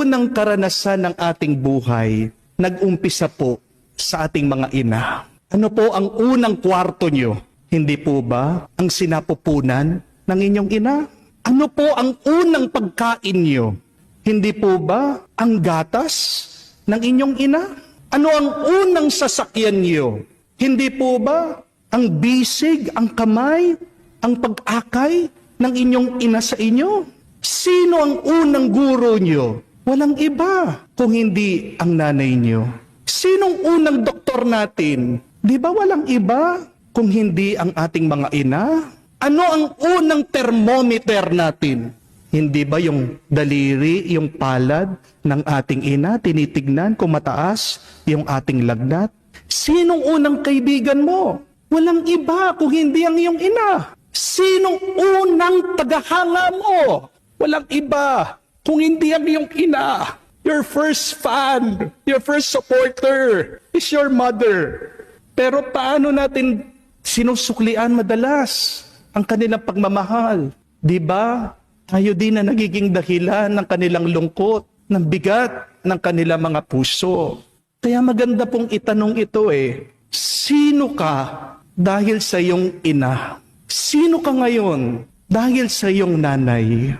unang karanasan ng ating buhay, nag-umpisa po sa ating mga ina. Ano po ang unang kwarto nyo? Hindi po ba ang sinapupunan ng inyong ina? Ano po ang unang pagkain nyo? Hindi po ba ang gatas ng inyong ina? Ano ang unang sasakyan nyo? Hindi po ba ang bisig, ang kamay, ang pag-akay ng inyong ina sa inyo? Sino ang unang guro nyo? Walang iba kung hindi ang nanay nyo. Sinong unang doktor natin? Di ba walang iba kung hindi ang ating mga ina? Ano ang unang thermometer natin? Hindi ba yung daliri, yung palad ng ating ina? Tinitignan kung mataas yung ating lagnat? Sinong unang kaibigan mo? Walang iba kung hindi ang iyong ina. Sinong unang tagahanga mo? Walang iba kung hindi ang iyong ina. Your first fan, your first supporter is your mother. Pero paano natin sinusuklian madalas ang kanilang pagmamahal? Di ba? Tayo din na nagiging dahilan ng kanilang lungkot, ng bigat ng kanilang mga puso. Kaya maganda pong itanong ito sino ka dahil sa iyong ina? Sino ka ngayon dahil sa iyong nanay?